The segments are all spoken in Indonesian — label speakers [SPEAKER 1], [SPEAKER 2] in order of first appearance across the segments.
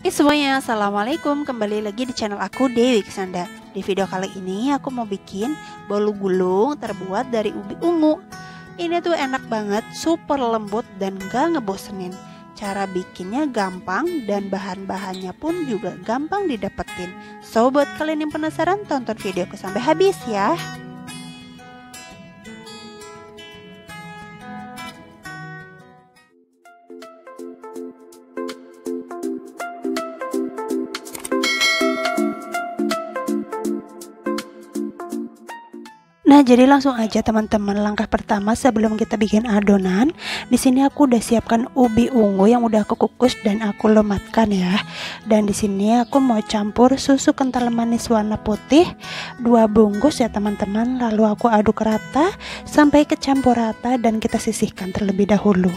[SPEAKER 1] Hai semuanya, assalamualaikum. Kembali lagi di channel aku, Dewi Kesanda. Di video kali ini aku mau bikin bolu gulung terbuat dari ubi ungu. Ini tuh enak banget, super lembut dan gak ngebosenin. Cara bikinnya gampang dan bahan-bahannya pun juga gampang didapetin. So buat kalian yang penasaran, tonton videoku sampai habis ya. Nah, jadi langsung aja teman-teman. Langkah pertama sebelum kita bikin adonan, di sini aku udah siapkan ubi ungu yang udah aku kukus dan aku lematkan ya. Dan di sini aku mau campur susu kental manis warna putih 2 bungkus ya teman-teman. Lalu aku aduk rata sampai kecampur rata dan kita sisihkan terlebih dahulu.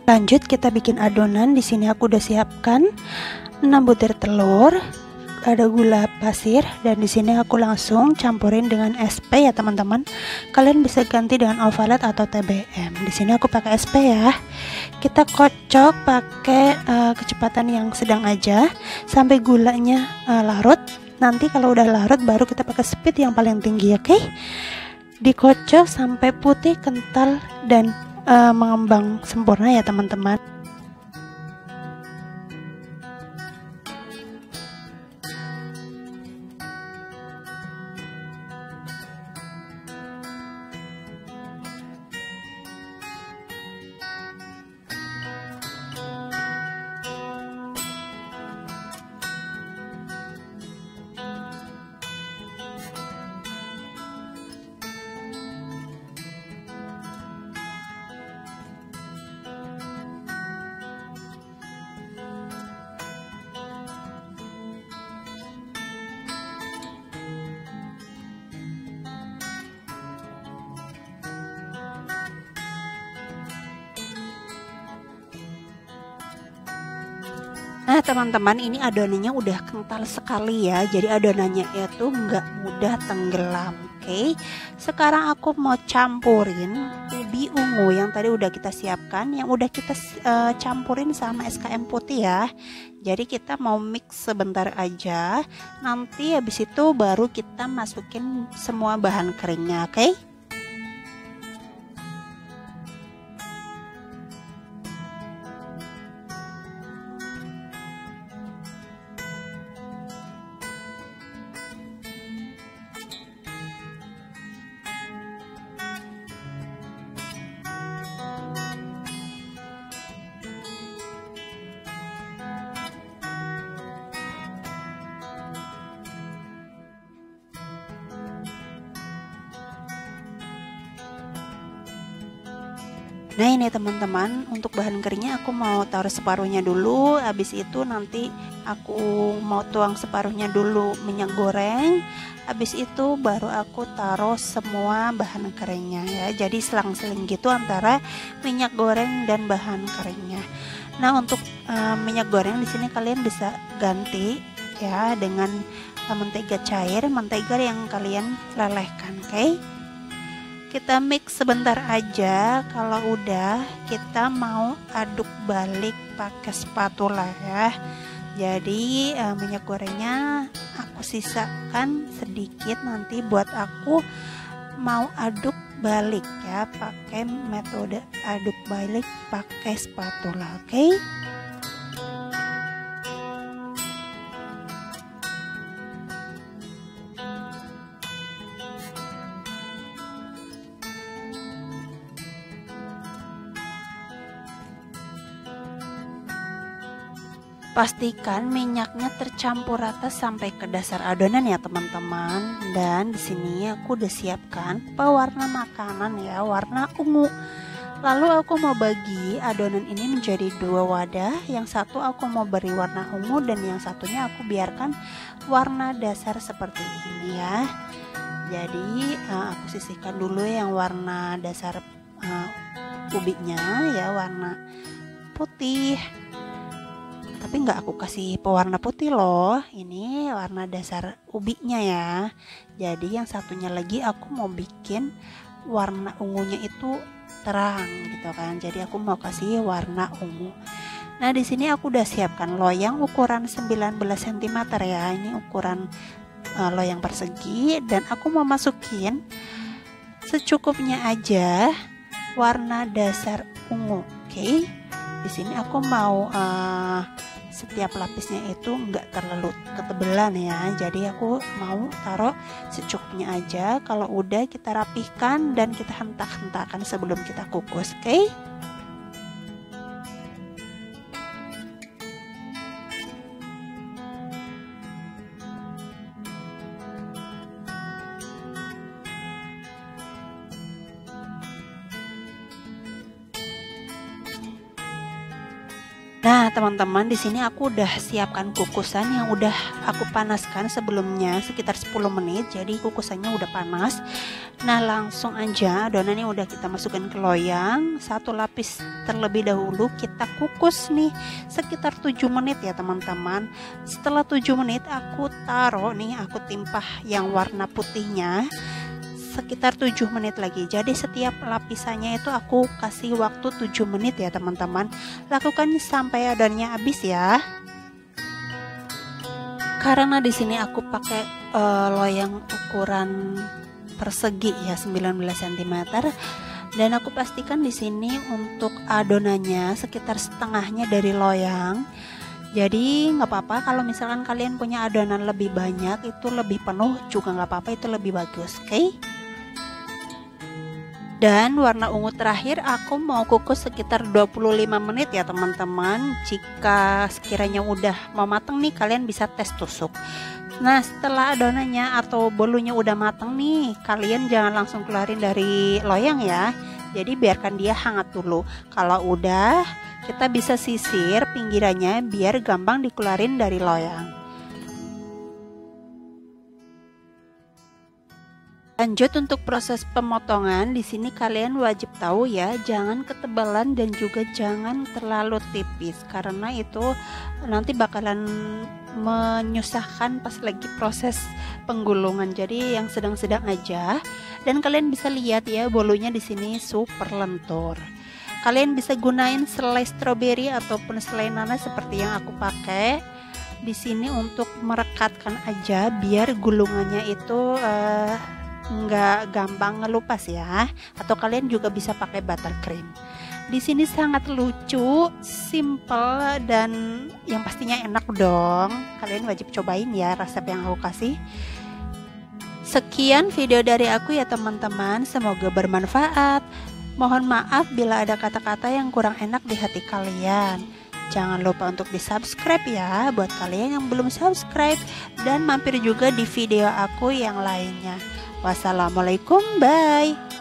[SPEAKER 1] Lanjut kita bikin adonan. Di sini aku udah siapkan 6 butir telur, ada gula pasir, dan di sini aku langsung campurin dengan SP ya teman-teman. Kalian bisa ganti dengan Ovalet atau TBM. Di sini aku pakai SP ya. Kita kocok pakai kecepatan yang sedang aja sampai gulanya larut. Nanti kalau udah larut baru kita pakai speed yang paling tinggi, oke? Dikocok sampai putih, kental, dan mengembang sempurna ya teman-teman. Nah teman-teman, ini adonannya udah kental sekali ya. Jadi adonannya itu nggak mudah tenggelam. Oke, sekarang aku mau campurin ubi ungu yang tadi udah kita siapkan, yang udah kita campurin sama SKM putih ya. Jadi kita mau mix sebentar aja. Nanti habis itu baru kita masukin semua bahan keringnya, oke? Nah ini teman-teman, untuk bahan keringnya aku mau taruh separuhnya dulu. Habis itu nanti aku mau tuang separuhnya dulu minyak goreng. Habis itu baru aku taruh semua bahan keringnya ya. Jadi selang-seling gitu antara minyak goreng dan bahan keringnya. Nah untuk minyak goreng di sini kalian bisa ganti ya dengan mentega cair, mentega yang kalian lelehkan, oke? Kita mix sebentar aja. Kalau udah, kita mau aduk balik pakai spatula ya. Jadi minyak gorengnya aku sisakan sedikit, nanti buat aku mau aduk balik ya, pakai metode aduk balik pakai spatula, oke? Pastikan minyaknya tercampur rata sampai ke dasar adonan ya teman-teman. Dan di sini aku udah siapkan pewarna makanan ya, warna ungu. Lalu aku mau bagi adonan ini menjadi 2 wadah. Yang satu aku mau beri warna ungu dan yang satunya aku biarkan warna dasar seperti ini ya. Jadi aku sisihkan dulu yang warna dasar ubinya ya, warna putih. Tapi nggak aku kasih pewarna putih loh, ini warna dasar ubinya ya. Jadi yang satunya lagi aku mau bikin warna ungunya itu terang gitu kan. Jadi aku mau kasih warna ungu. Nah, di sini aku udah siapkan loyang ukuran 19 cm ya. Ini ukuran loyang persegi, dan aku mau masukin secukupnya aja warna dasar ungu. Oke. Di sini aku mau setiap lapisnya itu enggak terlalu ketebelan ya. Jadi aku mau taruh secukupnya aja. Kalau udah kita rapihkan dan kita hentak-hentakan sebelum kita kukus. Oke. Nah, teman-teman, di sini aku udah siapkan kukusan yang udah aku panaskan sebelumnya sekitar 10 menit. Jadi kukusannya udah panas. Nah, langsung aja adonannya udah kita masukkan ke loyang. Satu lapis terlebih dahulu kita kukus nih sekitar 7 menit ya, teman-teman. Setelah 7 menit aku taruh nih, aku timpah yang warna putihnya sekitar 7 menit lagi. Jadi setiap lapisannya itu aku kasih waktu 7 menit ya, teman-teman. Lakukan sampai adonannya habis ya. Karena di sini aku pakai loyang ukuran persegi ya, 19 cm. Dan aku pastikan di sini untuk adonannya sekitar setengahnya dari loyang. Jadi nggak apa-apa kalau misalkan kalian punya adonan lebih banyak, itu lebih penuh juga nggak apa-apa, itu lebih bagus. Oke? Dan warna ungu terakhir aku mau kukus sekitar 25 menit ya, teman-teman. Jika sekiranya udah mau mateng nih, kalian bisa tes tusuk. Nah, setelah adonannya atau bolunya udah mateng nih, kalian jangan langsung keluarin dari loyang ya. Jadi biarkan dia hangat dulu. Kalau udah, kita bisa sisir pinggirannya biar gampang dikeluarin dari loyang. Lanjut untuk proses pemotongan. Di sini kalian wajib tahu ya, jangan ketebalan dan juga jangan terlalu tipis, karena itu nanti bakalan menyusahkan pas lagi proses penggulungan. Jadi yang sedang-sedang aja. Dan kalian bisa lihat ya, bolunya di sini super lentur. Kalian bisa gunain selai stroberi ataupun selai nanas seperti yang aku pakai di sini untuk merekatkan aja biar gulungannya itu nggak gampang ngelupas ya. Atau kalian juga bisa pakai buttercream. Di sini sangat lucu, simple, dan yang pastinya enak dong. Kalian wajib cobain ya resep yang aku kasih. Sekian video dari aku ya, teman-teman. Semoga bermanfaat. Mohon maaf bila ada kata-kata yang kurang enak di hati kalian. Jangan lupa untuk di subscribe ya buat kalian yang belum subscribe, dan mampir juga di video aku yang lainnya. Wassalamualaikum, bye.